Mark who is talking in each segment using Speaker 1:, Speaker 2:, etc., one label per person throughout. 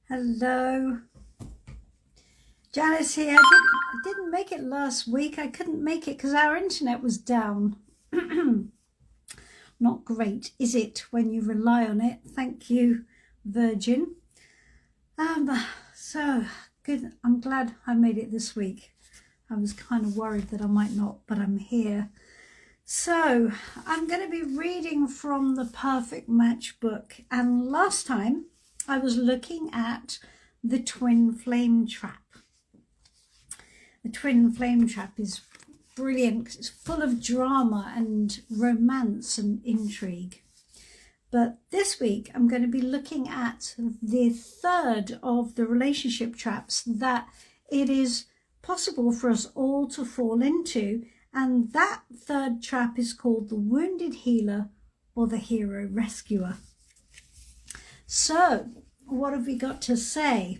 Speaker 1: Hello, Janis here. I didn't make it last week. I couldn't make it because our internet was down. Not great, is it, when you rely on it? Thank you, Virgin. So good. I'm glad I made it this week. I was kind of worried that I might not, but I'm here. So I'm going to be reading from the Perfect Match book. And last time I was looking at the twin flame trap. The twin flame trap is brilliant because it's full of drama and romance and intrigue. But this week I'm going to be looking at the third of the relationship traps that it is possible for us all to fall into. And that third trap is called the wounded healer or the hero rescuer. So, what have we got to say?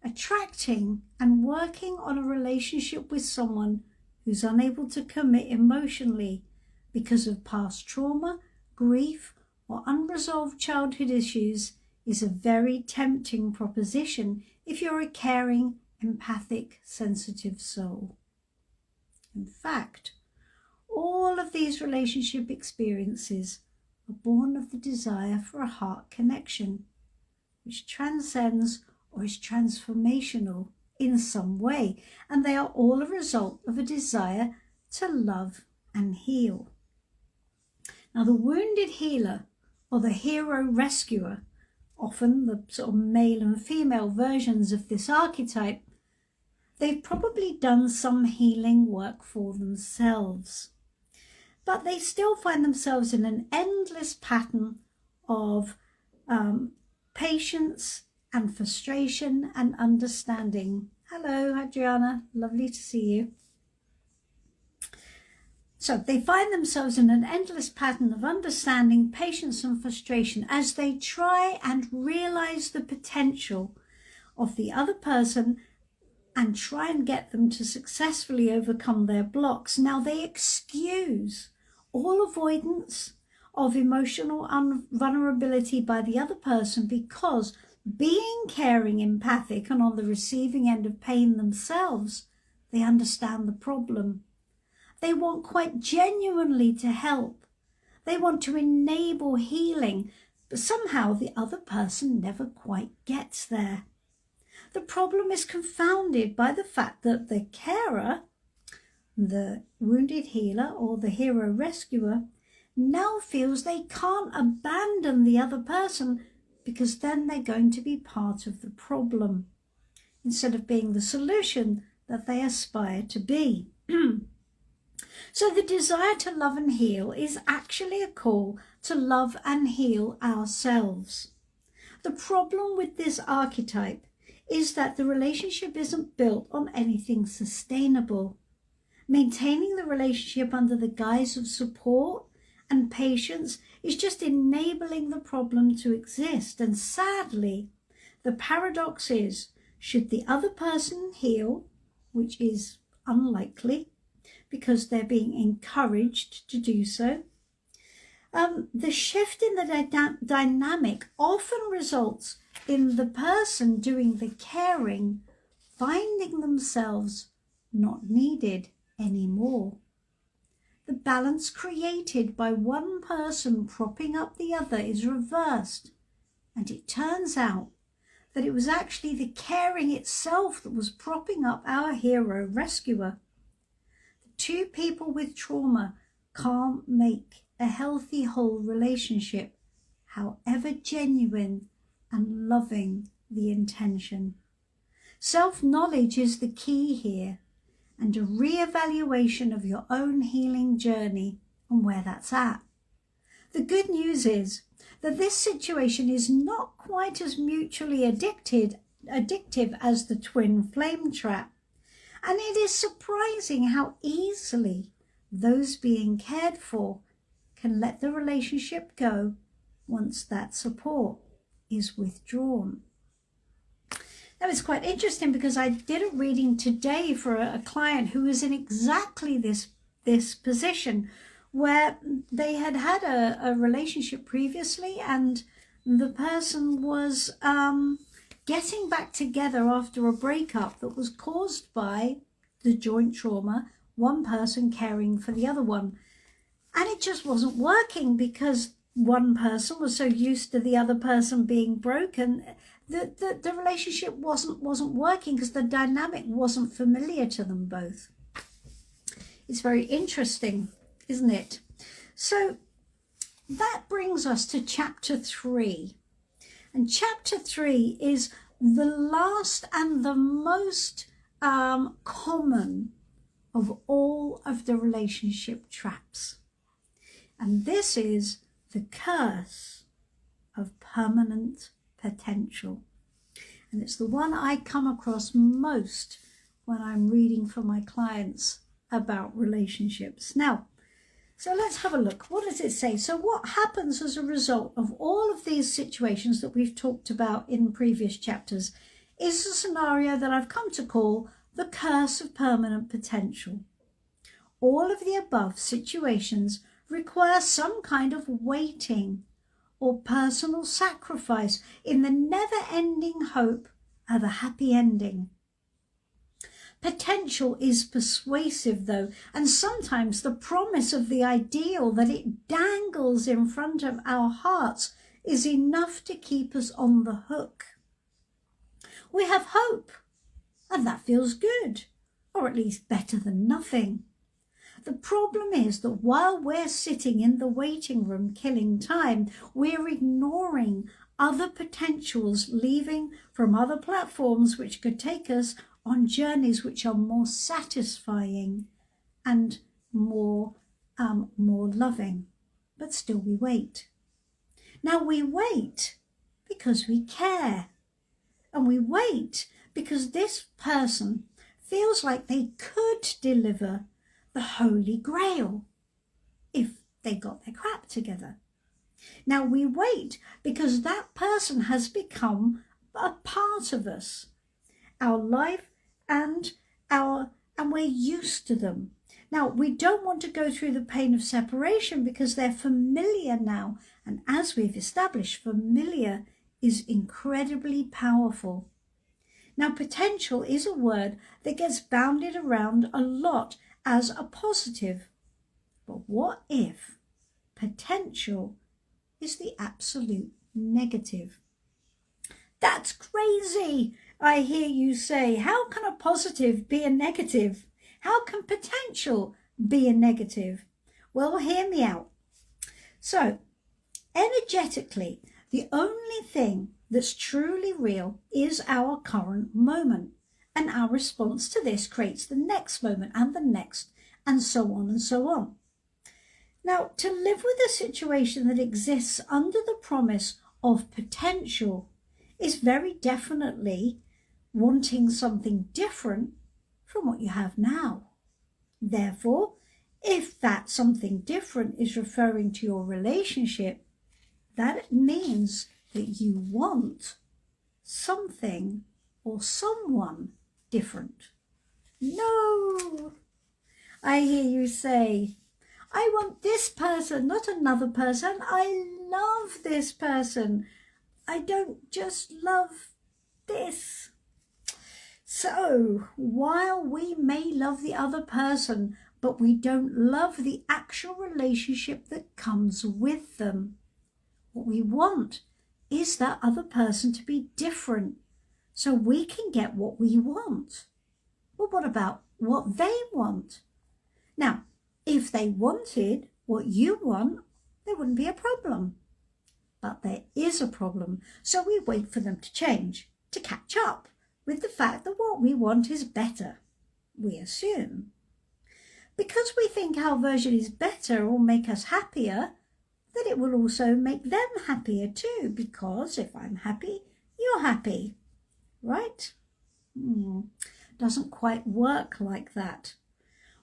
Speaker 1: Attracting and working on a relationship with someone who's unable to commit emotionally because of past trauma, grief, or unresolved childhood issues is a very tempting proposition if you're a caring, empathic, sensitive soul. In fact, all of these relationship experiences are born of the desire for a heart connection, which transcends or is transformational in some way, and they are all a result of a desire to love and heal. Now, the wounded healer or the hero rescuer, often the sort of male and female versions of this archetype, they've probably done some healing work for themselves, but they still find themselves in an endless pattern of patience and frustration and understanding. Hello, Adriana, lovely to see you. So they find themselves in an endless pattern of understanding, patience and frustration as they try and realize the potential of the other person and try and get them to successfully overcome their blocks. Now, they excuse all avoidance of emotional vulnerability by the other person because being caring, empathic, and on the receiving end of pain themselves, they understand the problem. They want quite genuinely to help. They want to enable healing, but somehow the other person never quite gets there. The problem is confounded by the fact that the carer, the wounded healer or the hero rescuer, now feels they can't abandon the other person because then they're going to be part of the problem instead of being the solution that they aspire to be. So the desire to love and heal is actually a call to love and heal ourselves. The problem with this archetype is that the relationship isn't built on anything sustainable. Maintaining the relationship under the guise of support and patience is just enabling the problem to exist. And sadly, the paradox is, should the other person heal, which is unlikely because they're being encouraged to do so, the shift in the dynamic often results in the person doing the caring finding themselves not needed anymore. The balance created by one person propping up the other is reversed, and it turns out that it was actually the caring itself that was propping up our hero rescuer. The two people with trauma can't make a healthy whole relationship, however genuine and loving the intention. Self-knowledge is the key here, and a re-evaluation of your own healing journey and where that's at. The good news is that this situation is not quite as mutually addictive as the twin flame trap, and it is surprising how easily those being cared for can let the relationship go once that support is withdrawn. That was quite interesting because I did a reading today for a client who was in exactly this position where they had a relationship previously and the person was getting back together after a breakup that was caused by the joint trauma, one person caring for the other one. And it just wasn't working because one person was so used to the other person being broken. The relationship wasn't working because the dynamic wasn't familiar to them both. It's very interesting, isn't it? So that brings us to chapter 3. And chapter 3 is the last and the most common of all of the relationship traps. And this is the curse of permanent potential. And it's the one I come across most when I'm reading for my clients about relationships. Now, so let's have a look. What does it say? So what happens as a result of all of these situations that we've talked about in previous chapters is a scenario that I've come to call the curse of permanent potential. All of the above situations require some kind of waiting or personal sacrifice in the never-ending hope of a happy ending. Potential is persuasive, though, and sometimes the promise of the ideal that it dangles in front of our hearts is enough to keep us on the hook. We have hope, and that feels good, or at least better than nothing. The problem is that while we're sitting in the waiting room killing time, we're ignoring other potentials leaving from other platforms which could take us on journeys which are more satisfying and more loving. But still we wait. Now we wait because we care. And we wait because this person feels like they could deliver the Holy Grail if they got their crap together. Now we wait because that person has become a part of us, our life, and we're used to them. Now we don't want to go through the pain of separation because they're familiar now, and as we've established, familiar is incredibly powerful. Now potential is a word that gets bounded around a lot as a positive. But what if potential is the absolute negative? That's crazy, I hear you say. How can a positive be a negative? How can potential be a negative? Well, hear me out. So, energetically, the only thing that's truly real is our current moment. And our response to this creates the next moment and the next, and so on and so on. Now, to live with a situation that exists under the promise of potential is very definitely wanting something different from what you have now. Therefore, if that something different is referring to your relationship, that means that you want something or someone different. No, I hear you say, I want this person, not another person. I love this person. I don't just love this. So, while we may love the other person, but we don't love the actual relationship that comes with them, what we want is that other person to be different so we can get what we want. Well, what about what they want? Now, if they wanted what you want, there wouldn't be a problem. But there is a problem, so we wait for them to change, to catch up with the fact that what we want is better, we assume. Because we think our version is better or make us happier, that it will also make them happier too, because if I'm happy, you're happy, right? Doesn't quite work like that.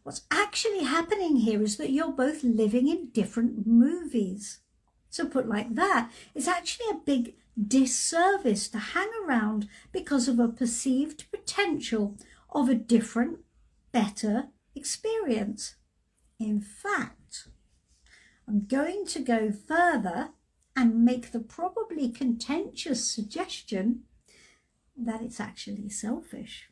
Speaker 1: What's actually happening here is that you're both living in different movies. So put like that, it's actually a big disservice to hang around because of a perceived potential of a different, better experience. In fact, I'm going to go further and make the probably contentious suggestion that it's actually selfish.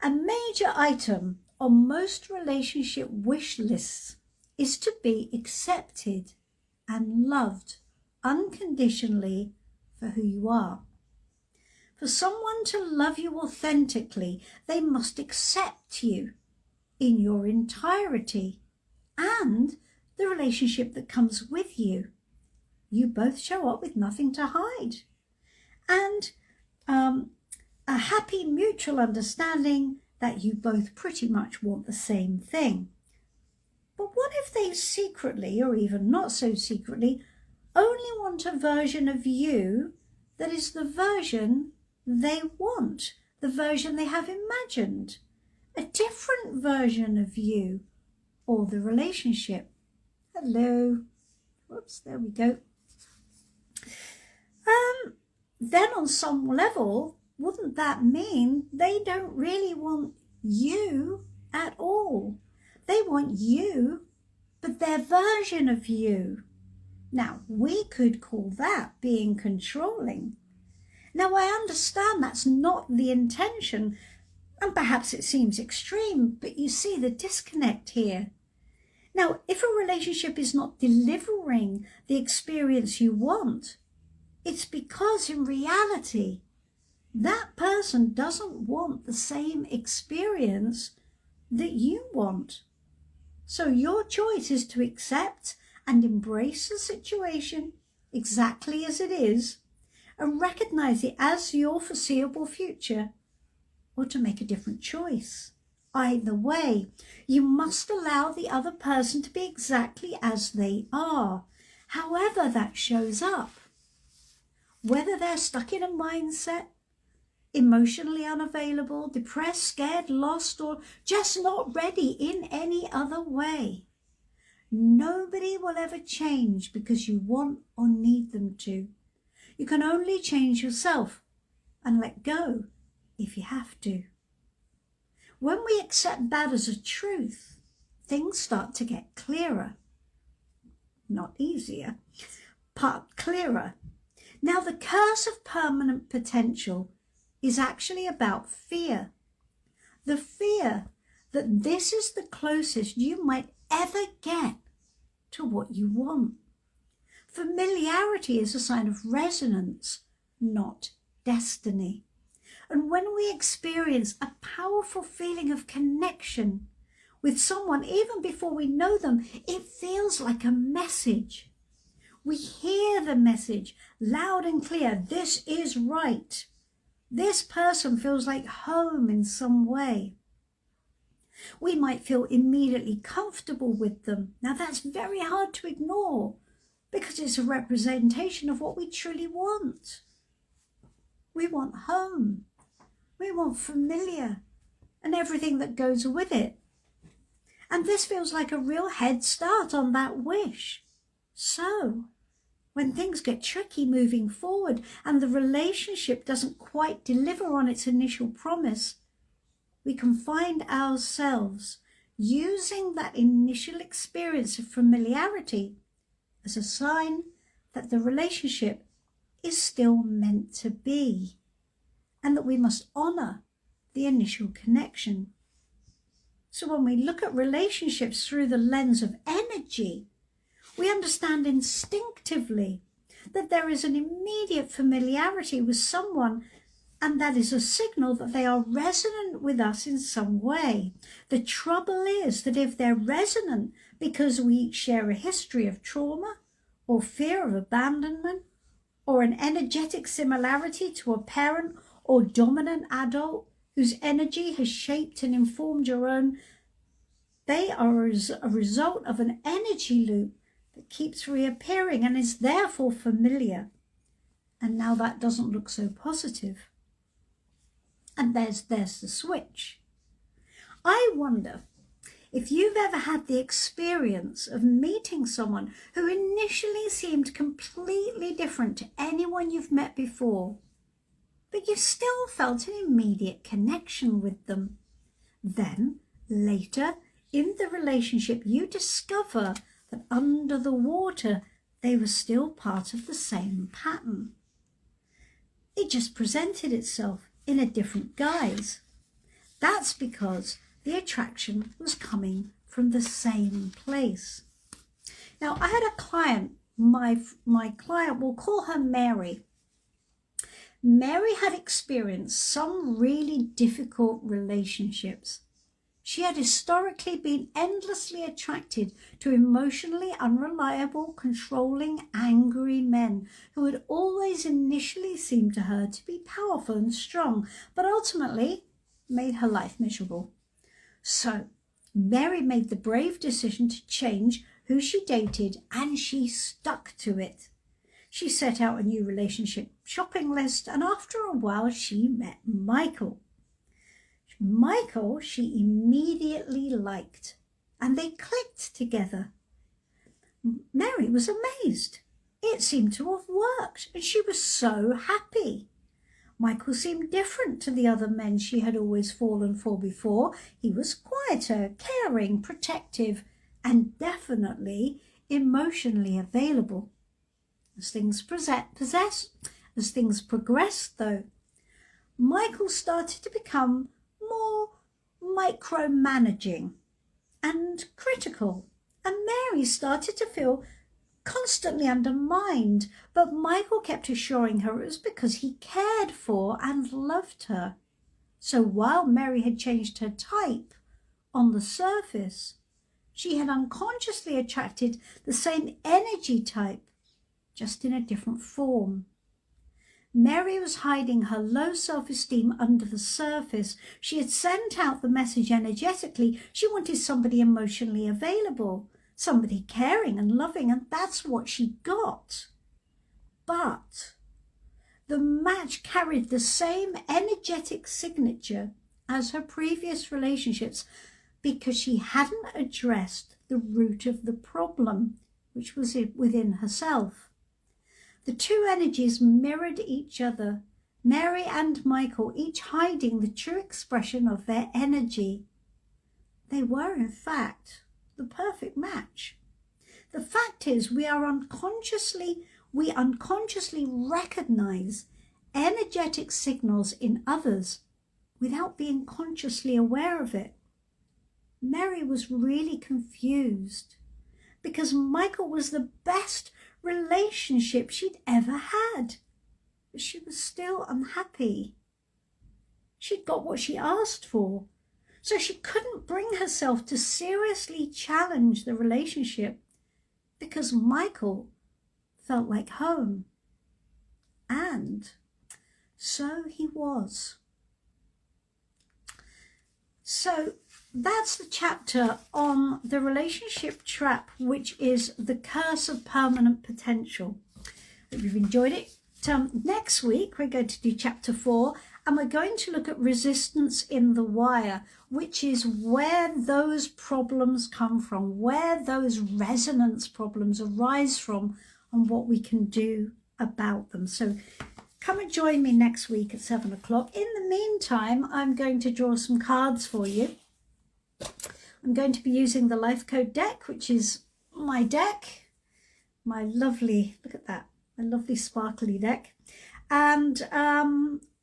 Speaker 1: A major item on most relationship wish lists is to be accepted and loved unconditionally for who you are. For someone to love you authentically, they must accept you in your entirety and the relationship that comes with you. You both show up with nothing to hide. And a happy mutual understanding that you both pretty much want the same thing. But what if they secretly, or even not so secretly, only want a version of you that is the version they want, the version they have imagined, a different version of you or the relationship? Hello. Whoops, there we go. Then on some level, wouldn't that mean they don't really want you at all? They want you, but their version of you. Now, we could call that being controlling. Now, I understand that's not the intention, and perhaps it seems extreme, but you see the disconnect here. Now, if a relationship is not delivering the experience you want, it's because in reality, that person doesn't want the same experience that you want. So your choice is to accept and embrace the situation exactly as it is and recognize it as your foreseeable future, or to make a different choice. Either way, you must allow the other person to be exactly as they are, however that shows up. Whether they're stuck in a mindset, emotionally unavailable, depressed, scared, lost, or just not ready in any other way. Nobody will ever change because you want or need them to. You can only change yourself and let go if you have to. When we accept that as a truth, things start to get clearer. Not easier, but clearer. Now, the curse of permanent potential is actually about fear. The fear that this is the closest you might ever get to what you want. Familiarity is a sign of resonance, not destiny. And when we experience a powerful feeling of connection with someone, even before we know them, it feels like a message. We hear the message loud and clear. This is right. This person feels like home in some way. We might feel immediately comfortable with them. Now that's very hard to ignore because it's a representation of what we truly want. We want home. We want familiar and everything that goes with it. And this feels like a real head start on that wish. So, when things get tricky moving forward and the relationship doesn't quite deliver on its initial promise, we can find ourselves using that initial experience of familiarity as a sign that the relationship is still meant to be and that we must honor the initial connection. So when we look at relationships through the lens of energy, we understand instinctively that there is an immediate familiarity with someone, and that is a signal that they are resonant with us in some way. The trouble is that if they're resonant because we each share a history of trauma or fear of abandonment or an energetic similarity to a parent or dominant adult whose energy has shaped and informed your own, they are a result of an energy loop that keeps reappearing and is therefore familiar. And now that doesn't look so positive. And there's the switch. I wonder if you've ever had the experience of meeting someone who initially seemed completely different to anyone you've met before, but you still felt an immediate connection with them. Then, later in the relationship, you discover that under the water, they were still part of the same pattern. It just presented itself in a different guise. That's because the attraction was coming from the same place. Now, I had a client, my client, we'll call her Mary. Mary had experienced some really difficult relationships. She had historically been endlessly attracted to emotionally unreliable, controlling, angry men who had always initially seemed to her to be powerful and strong, but ultimately made her life miserable. So Mary made the brave decision to change who she dated, and she stuck to it. She set out a new relationship shopping list, and after a while she met Michael. Michael she immediately liked, and they clicked together. Mary was amazed. It seemed to have worked, and she was so happy. Michael seemed different to the other men she had always fallen for before. He was quieter, caring, protective, and definitely emotionally available. As things progressed, though, Michael started to become more micromanaging and critical, and Mary started to feel constantly undermined, but Michael kept assuring her it was because he cared for and loved her. So while Mary had changed her type on the surface, she had unconsciously attracted the same energy type, just in a different form. Mary was hiding her low self-esteem under the surface. She had sent out the message energetically. She wanted somebody emotionally available, somebody caring and loving, and that's what she got. But the match carried the same energetic signature as her previous relationships because she hadn't addressed the root of the problem, which was within herself. The two energies mirrored each other, Mary and Michael, each hiding the true expression of their energy. They were, in fact, the perfect match. The fact is, we unconsciously recognize energetic signals in others without being consciously aware of it. Mary was really confused because Michael was the best relationship she'd ever had, but she was still unhappy. She'd got what she asked for, so she couldn't bring herself to seriously challenge the relationship because Michael felt like home. And so he was. So that's the chapter on the relationship trap, which is the curse of permanent potential. Hope you've enjoyed it. Next week, we're going to do chapter 4, and we're going to look at resistance in the wire, which is where those problems come from, where those resonance problems arise from, and what we can do about them. So come and join me next week at 7 o'clock. In the meantime, I'm going to draw some cards for you. I'm going to be using the Life Code deck, which is my deck, my lovely, look at that, my lovely sparkly deck. And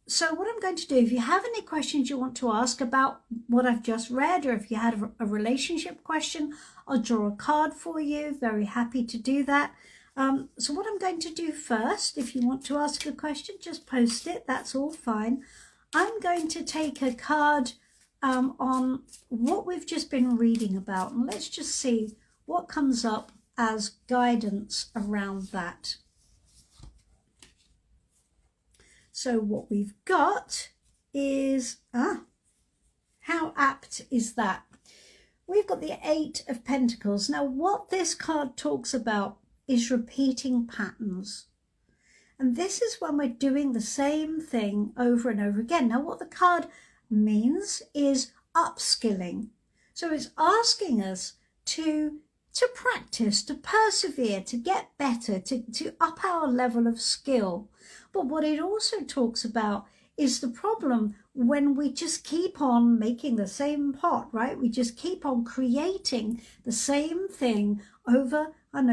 Speaker 1: so what I'm going to do, if you have any questions you want to ask about what I've just read, or if you had a relationship question, I'll draw a card for you. Very happy to do that. So what I'm going to do first, if you want to ask a question, just post it. That's all fine. I'm going to take a card on what we've just been reading about, and let's just see what comes up as guidance around that. So what we've got is, how apt is that? We've got the 8 of Pentacles. Now what this card talks about is repeating patterns. And this is when we're doing the same thing over and over again. Now what the card means is upskilling. So it's asking us to practice, to persevere, to get better, to up our level of skill. But what it also talks about is the problem when we just keep on making the same pot, right? We just keep on creating the same thing over and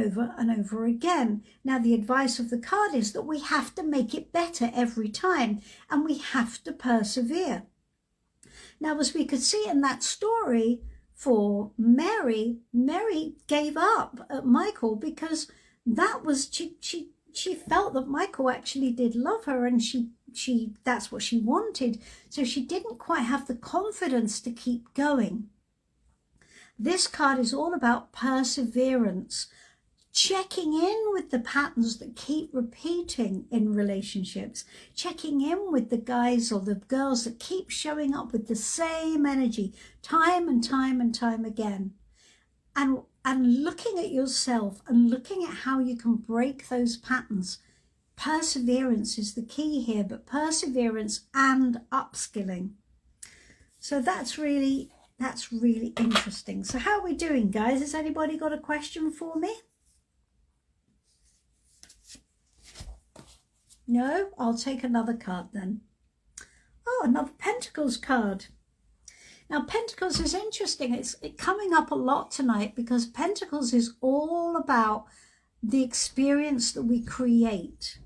Speaker 1: over again. Now, the advice of the card is that we have to make it better every time, and we have to persevere. Now, as we could see in that story for Mary, Mary gave up at Michael because that was, she felt that Michael actually did love her, and that's what she wanted. So she didn't quite have the confidence to keep going. This card is all about perseverance, checking in with the patterns that keep repeating in relationships, checking in with the guys or the girls that keep showing up with the same energy time and time and time again. And looking at yourself and looking at how you can break those patterns. Perseverance is the key here, but perseverance and upskilling. So that's really interesting. So how are we doing, guys? Has anybody got a question for me? No? I'll take another card then. Oh, another Pentacles card. Now, Pentacles is interesting. It's coming up a lot tonight because Pentacles is all about the experience that we create,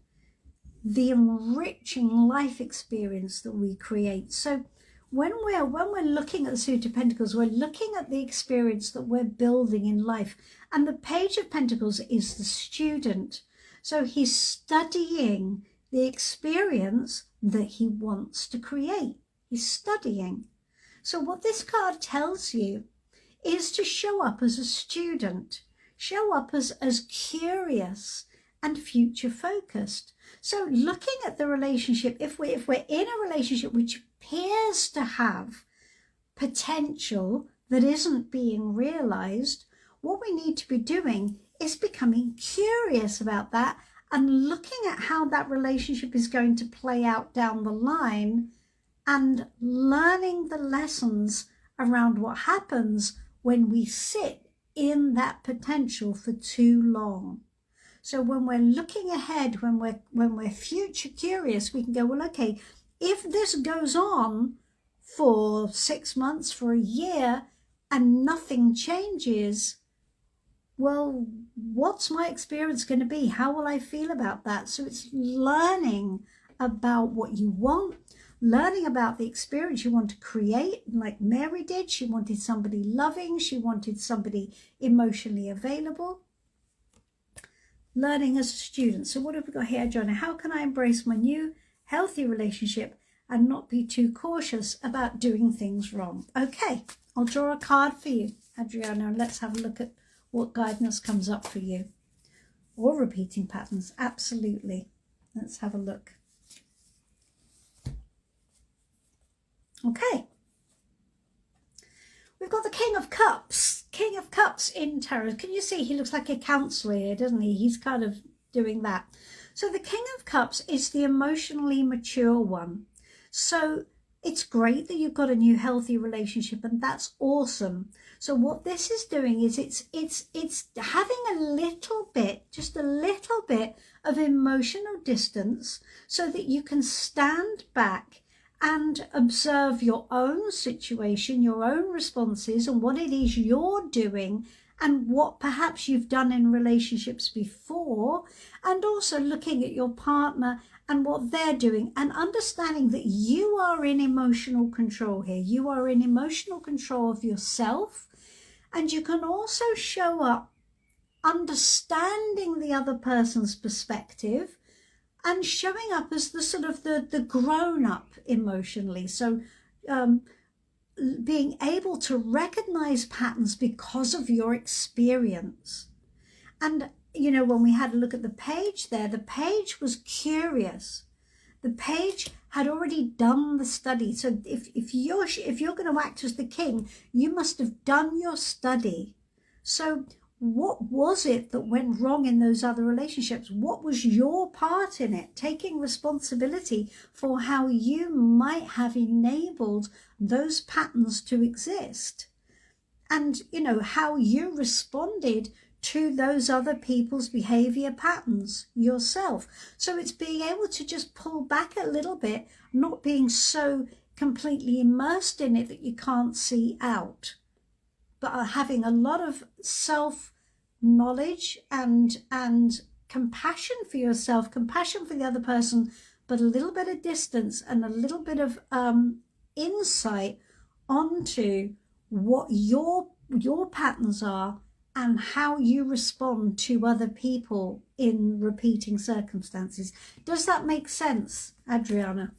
Speaker 1: the enriching life experience that we create. So when we're looking at the Suit of Pentacles, we're looking at the experience that we're building in life. And the Page of Pentacles is the student. So he's studying the experience that he wants to create. He's studying. So what this card tells you is to show up as a student, show up as curious and future focused. So looking at the relationship, if we're in a relationship which appears to have potential that isn't being realized, what we need to be doing is becoming curious about that and looking at how that relationship is going to play out down the line and learning the lessons around what happens when we sit in that potential for too long. So when we're looking ahead, when we're future curious, we can go, well, okay, if this goes on for 6 months, for a year, and nothing changes, well, what's my experience going to be? How will I feel about that? So it's learning about what you want, learning about the experience you want to create, like Mary did. She wanted somebody loving. She wanted somebody emotionally available. Learning as a student. So what have we got here, Joanna? How can I embrace my new healthy relationship and not be too cautious about doing things wrong? Okay, I'll draw a card for you, Adriana, and let's have a look at what guidance comes up for you. Or repeating patterns, absolutely. Let's have a look. Okay. We've got the King of Cups. King of Cups in tarot. Can you see he looks like a counselor here, doesn't he? He's kind of doing that. So the King of Cups is the emotionally mature one. So it's great that you've got a new healthy relationship, and that's awesome. So what this is doing is it's having a little bit, just a little bit of emotional distance so that you can stand back and observe your own situation, your own responses, and what it is you're doing and what perhaps you've done in relationships before, and also looking at your partner and what they're doing and understanding that you are in emotional control here. You are in emotional control of yourself, and you can also show up understanding the other person's perspective and showing up as the sort of the grown-up emotionally. So being able to recognize patterns because of your experience. And, you know, when we had a look at the page there, the page was curious. The page had already done the study. So if you're going to act as the king, you must have done your study. So what was it that went wrong in those other relationships? What was your part in it? Taking responsibility for how you might have enabled those patterns to exist. And, you know, how you responded to those other people's behavior patterns yourself. So it's being able to just pull back a little bit, not being so completely immersed in it that you can't see out, but having a lot of knowledge and compassion for yourself, compassion for the other person, but a little bit of distance and a little bit of insight onto what your patterns are and how you respond to other people in repeating circumstances. Does that make sense, Adriana?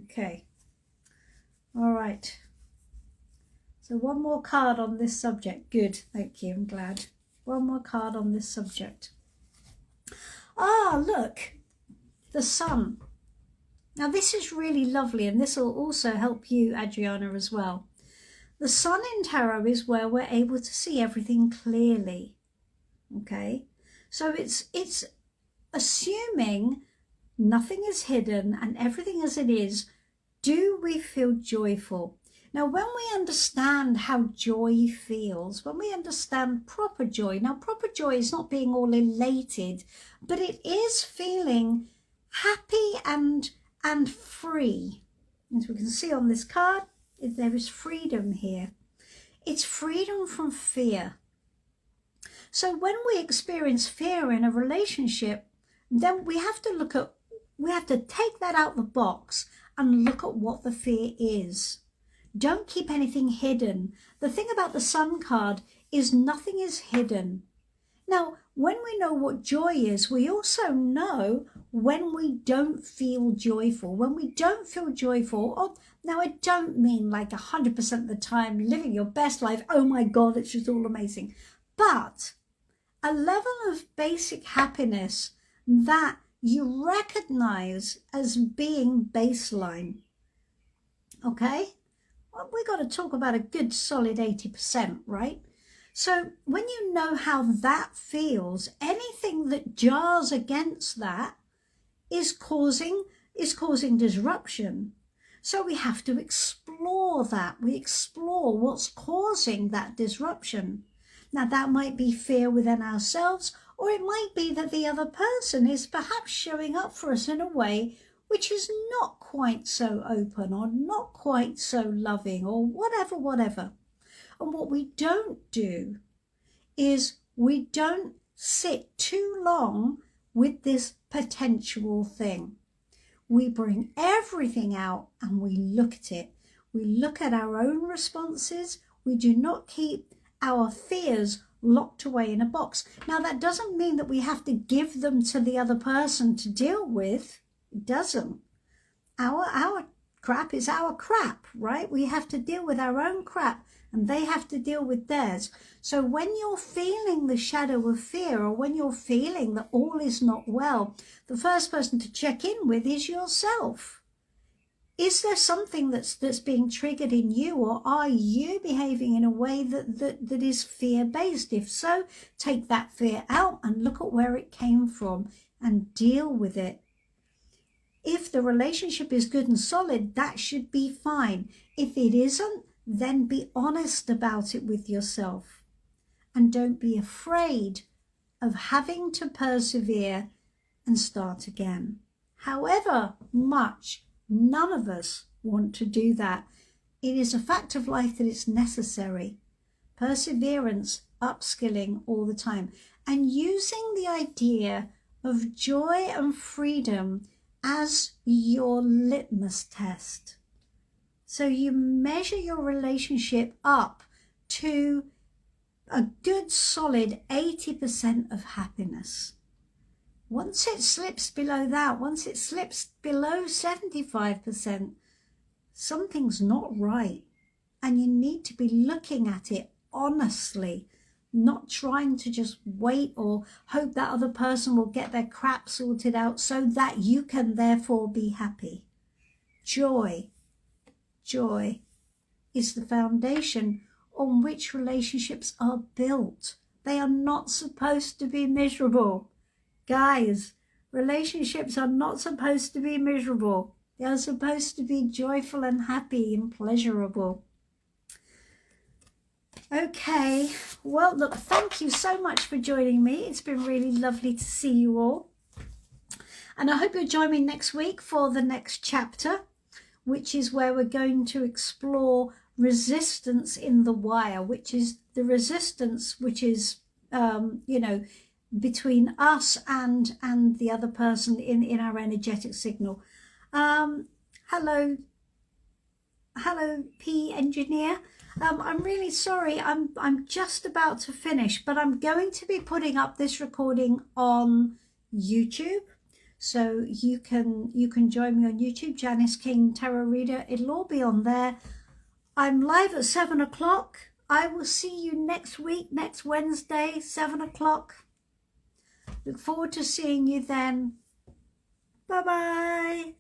Speaker 1: Okay. All right. So one more card on this subject. Good. Thank you. I'm glad. One more card on this subject. Ah, look. The Sun. Now this is really lovely, and this will also help you, Adriana, as well. The Sun in tarot is where we're able to see everything clearly. Okay? So it's assuming nothing is hidden and everything as it is. Do we feel joyful? Now, when we understand how joy feels, when we understand proper joy, now proper joy is not being all elated, but it is feeling happy and free. As we can see on this card, there is freedom here. It's freedom from fear. So when we experience fear in a relationship, then we have to take that out of the box and look at what the fear is. Don't keep anything hidden. The thing about the Sun card is nothing is hidden. Now, when we know what joy is, we also know when we don't feel joyful. When we don't feel joyful, now I don't mean like 100% of the time living your best life. Oh my God, it's just all amazing. But a level of basic happiness that you recognize as being baseline. Okay? Well, we got to talk about a good solid 80%, right? So when you know how that feels, anything that jars against that is causing disruption. So we have to explore that. We explore what's causing that disruption. Now that might be fear within ourselves, or it might be that the other person is perhaps showing up for us in a way which is not quite so open or not quite so loving or whatever. And what we don't do is we don't sit too long with this potential thing. We bring everything out and we look at it. We look at our own responses. We do not keep our fears locked away in a box. Now, that doesn't mean that we have to give them to the other person to deal with. It doesn't. Our crap is our crap, right? We have to deal with our own crap and they have to deal with theirs. So when you're feeling the shadow of fear, or when you're feeling that all is not well, the first person to check in with is yourself. Is there something that's being triggered in you, or are you behaving in a way that is fear-based? If so, take that fear out and look at where it came from and deal with it. If the relationship is good and solid, that should be fine. If it isn't, then be honest about it with yourself. And don't be afraid of having to persevere and start again. However much none of us want to do that, it is a fact of life that it's necessary. Perseverance, upskilling all the time, and using the idea of joy and freedom as your litmus test. So you measure your relationship up to a good solid 80% of happiness. Once it slips below that, once it slips below 75%, something's not right. And you need to be looking at it honestly, not trying to just wait or hope that other person will get their crap sorted out so that you can therefore be happy. Joy is the foundation on which relationships are built. They are not supposed to be miserable. Guys, relationships are not supposed to be miserable. They are supposed to be joyful and happy and pleasurable. Okay, well, look, thank you so much for joining me. It's been really lovely to see you all. And I hope you'll join me next week for the next chapter, which is where we're going to explore resistance in the wire, which is the resistance which is, you know, between us and the other person in our energetic signal. Hello P engineer. I'm really sorry, I'm just about to finish, but I'm going to be putting up this recording on YouTube, so you can join me on YouTube, Janis King Tarot Reader. It'll all be on there. I'm live at 7 o'clock. I will see you next week, next Wednesday, 7 o'clock. Look forward to seeing you then. Bye bye.